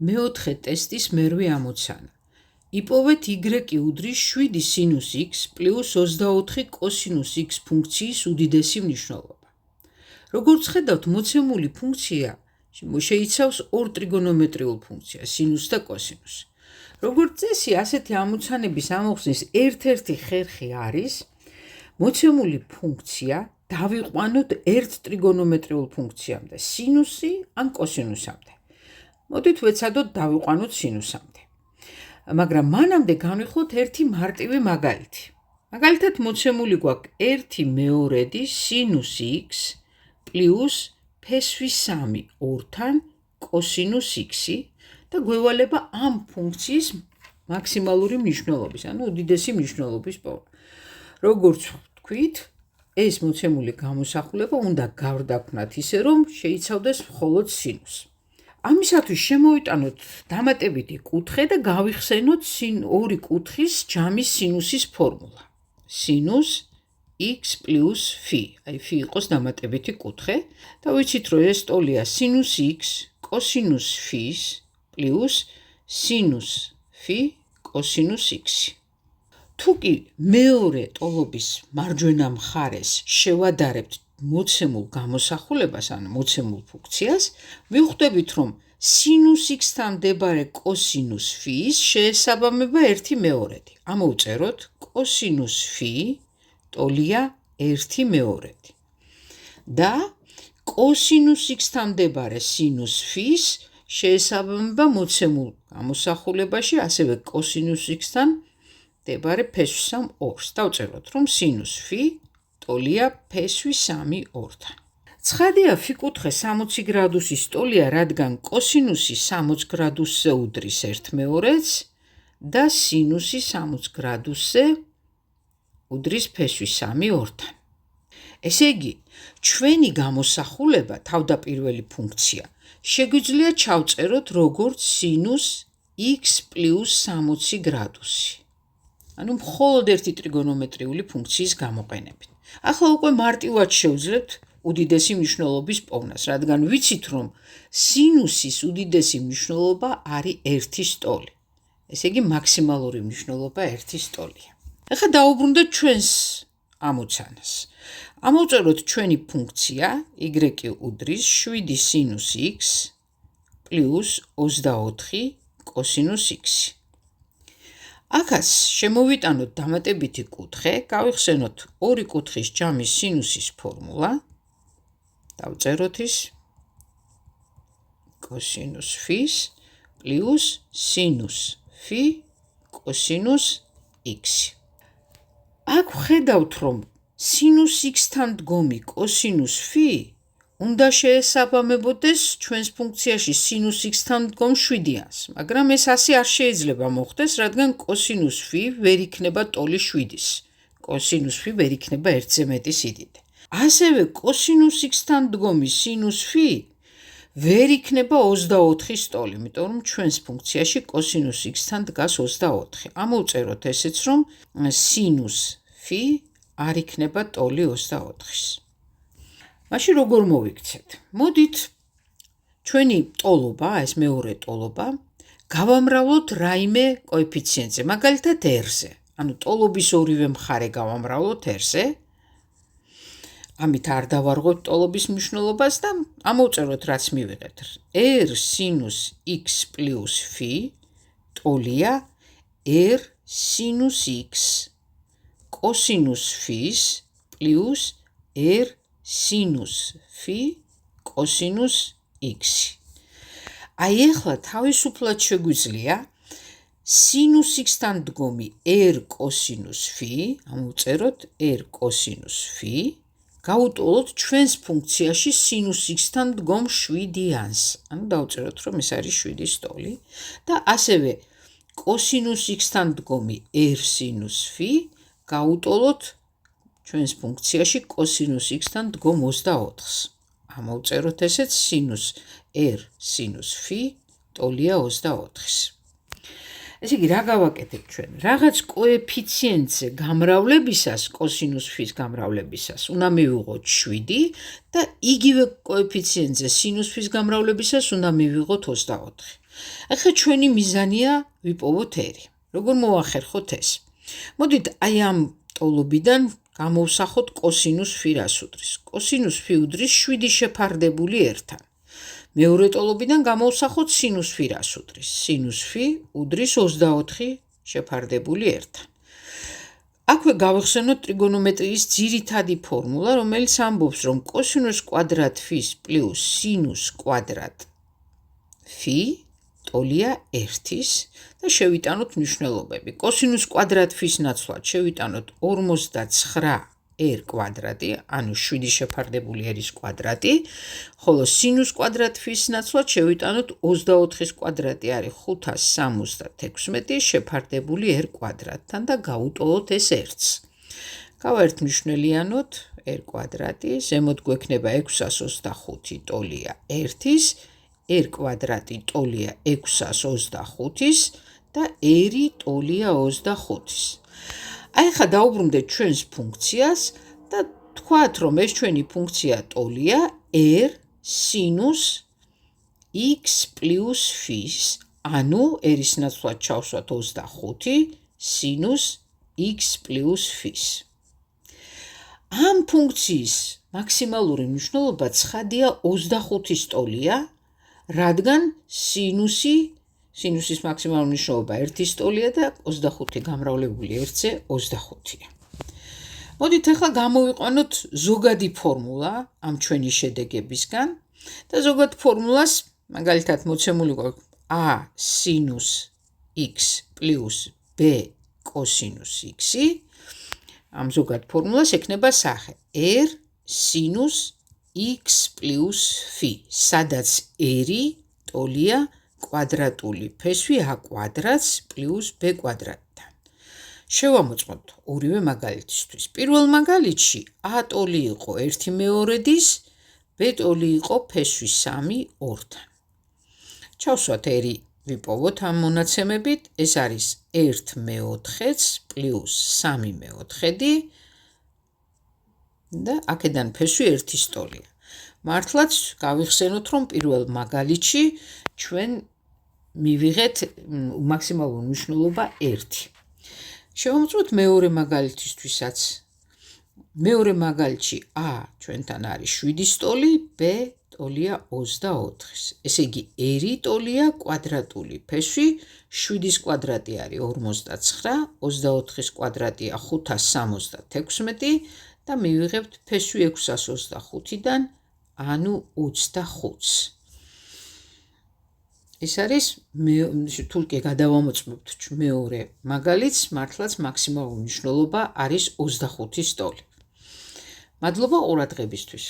მეოთხე ტესტის მერვე ამოცანა. იპოვეთ y უდრის 7 სინუს x პლუს 24 კოსინუს x ფუნქციის უდიდესი მნიშვნელობა. როგორც ხედავთ, მოცემული ფუნქცია შეიცავს ორ ტრიგონომეტრიულ ფუნქციას, სინუსს და კოსინუსს. როგორც წესი, ასეთი ამოცანების ამოხსნის ერთ-ერთი ხერხი არის მოცემული ფუნქცია დავიყვანოთ ერთ ტრიგონომეტრიულ ფუნქციამდე, სინუსი ან კოსინუსამდე. მოდით ვეცადოთ დავიყვანოთ სინუსამდე. მაგრამ მანამდე განვიხილოთ ერთი მარტივი მაგალითი. მაგალითად, მოცემული გვაქვს 1/2 სინუს x პლუს ფესვის 3 ორთან კოსინუს x და გვევალება ამ ფუნქციის მაქსიმალური მნიშვნელობის, ანუ უდიდესი მნიშვნელობის პოვნა. როგორც ვთქვით, ეს მოცემული გამოსახულება უნდა გავდაქმნათ ისე, რომ შეიცავდეს მხოლოდ სინუსს. ამისათვის შემოვიტანოთ დამატებითი კუთხე და გავიხსენოთ ორი კუთხის ჯამის სინუსის ფორმულა. სინუს x პლუს φ, აი φ იყოს დამატებითი კუთხე და ვიცით, რომ ეს ტოლია სინუს x კოსინუს φ-ს პლუს სინუს φ კოსინუს x. თუ კი მეორე ტოლობის მარჯვენა მხარეს შევადარებთ მოცემულ გამოსახულებას, ან მოცემულ ფუნქციას, ვიხვდებით, რომ სინუს x-თან მდებარე კოსინუს φ-ს შეესაბამება 1/2. ამოვწეროთ, კოსინუს φ ტოლია 1/2 და კოსინუს x-თან მდებარე სინუს φ-ს შეესაბამება მოცემულ გამოსახულებაში ასევე კოსინუს x-თან მდებარე ფესვის 2-ს. დავწეროთ, რომ სინუს φ ტოლია ფესვის 3 ორთან. ცხადია, φ კუთხე 60 გრადუსის ტოლია, რადგან კოსინუსი 60 გრადუსზე უდრის 1/2-ს და სინუსი 60 გრადუსზე უდრის ფესვის 3 ორთან. ესე იგი, ჩვენი გამოსახულება, თავდაპირველი ფუნქცია, შეგვიძლია ჩავწეროთ როგორც სინუს x პლუს 60 გრადუსი. ანუ მხოლოდ ერთი ტრიგონომეტრიული ფუნქციის გამოყენებით. ახლა უკვე მარტივად შევძლებთ უდიდესი მნიშვნელობის პოვნას, რადგან ვიცით, რომ სინუსის უდიდესი მნიშვნელობა არის 1-ის ტოლი. ესე იგი, მაქსიმალური მნიშვნელობა 1-ის ტოლია. ახლა დაუბრუნდეთ ჩვენს ამოცანას. ამოვწეროთ ჩვენი ფუნქცია y უდრის 7 სინუს x პლუს 24 კოსინუს x. აქაც შემოვიტანოთ დამატებითი კუთხე, გავიხსენოთ ორი კუთხის ჯამის სინუსის ფორმულა. დავწეროთ ის კოსინუს φ-ს პლუს სინუს φ კოსინუს x. აქ ხედავთ, რომ სინუს x-თან დგომი კოსინუს φ უნდა შეესაბამებოდეს ჩვენს ფუნქციაში სინუს x-თან დგომ 7-იანს, მაგრამ ეს ასე არ შეიძლება მოხდეს, რადგან კოსინუს φ ვერ იქნება ტოლი 7-ის. კოსინუს φ ვერ იქნება 1-ზე მეტი სიდიდე. ასევე კოსინუს x-თან დგომი სინუს φ ვერ იქნება 24-ის ტოლი, იმიტომ რომ ჩვენს ფუნქციაში კოსინუს x-თან დგას 24. ამოვწეროთ ესეც, რომ სინუს φ არ იქნება ტოლი 24-ის. მაშინ როგორ მოვიქცეთ? მოდით ჩვენი ტოლობა, ეს მეორე ტოლობა, გავამრავლოთ რაიმე კოეფიციენტზე, მაგალითად r-ზე. ანუ ტოლობის ორივე მხარე გავამრავლოთ r-ზე. ამით არ დავარღვევთ ტოლობის მნიშვნელობას და ამოვწეროთ, რაც მივიღეთ. r სინუს x პლუს φ ტოლია r სინუს x კოსინუს φ-ს პლუს r სინუს φ კოსინუს x. აი ახლა თავისუფლად შეგვიძლია სინუს x-თან დგომი r კოსინუს φ, ამოვწეროთ r კოსინუს φ, გავუტოლოთ ჩვენს ფუნქციაში სინუს x-თან დგომ 7-იანს. ანუ დავწეროთ, რომ ეს არის 7-ის ტოლი და ასევე კოსინუს x-თან დგომი r სინუს φ გავუტოლოთ ჩვენს ფუნქციაში კოსინუს x-თან დგომ 24-ს. ამოვწეროთ ესეც სინუს r სინუს φ ტოლია 24-ის. ესე იგი, რა გავაკეთებ ჩვენ? Რაღაც კოეფიციენტზე გამრავლებისას, კოსინუს ფის გამრავლებისას, უნდა მივიღოთ 7 და იგივე კოეფიციენტზე სინუს ფის გამრავლებისას უნდა მივიღოთ 24. ახლა ჩვენი მიზანია ვიპოვოთ ერი. როგორ მოვახერხოთ ეს? მოდით აი ამ ტოლობიდან გამოვსახოთ კოსინუს ფი რას უდრის. კოსინუს ფი უდრის 7 შეფარდებული 1-თან. მეორე ტოლობიდან გამოვსახოთ სინუს ფი რას უდრის. სინუს ფი უდრის 24 შეფარდებული 1-თან. აქვე გავიხსენოთ ტრიგონომეტრიის ძირითადი ფორმულა, რომელიც ამბობს, რომ კოსინუს კვადრატ ფის პლუს სინუს კვადრატ ფი ტოლია 1-ის და შევიტანოთ მნიშვნელობები. კოსინუს კვადრატ ფის ნაცვლად შევიტანოთ 59 r კვადრატი, ანუ 7 შეფარდებული r-ის კვადრატი, ხოლო სინუს კვადრატ ფის ნაცვლად შევიტანოთ 24-ის კვადრატი არის 576 შეფარდებული r კვადრატთან და გავუტოვოთ ეს ერთს. გავაერთმნიშვნელიანოთ r კვადრატი, ზემოთ გვექნება 625 ტოლია 1-ის, r კვადრატი ტოლია 625-ის და r ტოლია 25-ის. აი ხა დაუბრუნდეთ ჩვენს ფუნქციას და თქვათ, რომ ეს ჩვენი ფუნქცია ტოლია r სინუს x პლუს ფის, ანუ r-ის ნაცვლად ჩავსვათ 25 სინუს x პლუს ფის. ამ ფუნქციის მაქსიმალური მნიშვნელობა ცხადია 25-ის ტოლია, რადგან სინუსის მაქსიმალური მნიშვნელობა 1-ის ტოლია და 25 გამრავლებული 1-ზე 25-ია. მოდით ახლა გამოვიყვანოთ ზოგადი ფორმულა ამ ჩვენი შედეგებისგან და ზოგად ფორმულას მაგალითად მოცემული გვაქვს a სინუს x პლუს b კოსინუს x-ი. ამ ზოგად ფორმულას ექნება სახე r სინუს x პლუს φ, სადაც r ტოლია კვადრატული ფესვი a კვადრატს პლუს b კვადრატთან. შევამოწმოთ ორივე მაგალითისთვის. პირველ მაგალითში a ტოლი იყო 1/2-ის, b ტოლი იყო ფესვი 3/2-თან. ჩავსვათ r ვიპოვოთ ამ მონაცემებით, ეს არის 1/4-ს პლუს 3/4 და აქედან ფესვი 1-ის ტოლია. მართლაც გავიხსენოთ, რომ პირველ მაგალითში ჩვენ მივიღეთ მაქსიმალური მნიშვნელობა 1. შევამოწმოთ მეორე მაგალითისთვისაც. მეორე მაგალითში a ჩვენთან არის 7-ის ტოლი, b ტოლია 24-ის. ესე იგი r ტოლია კვადრატული ფესვი, 7-ის კვადრატი არის 59, 24-ის კვადრატია 576 და მივიღებთ ფესვი 625-დან, ანუ 25-ს. ეს არის თულკე გადავამოწმებთ მეორე მაგალითს, მართლაც მაქსიმალური მნიშვნელობა არის 25-ის ტოლი. მადლობა ყურადღებისთვის.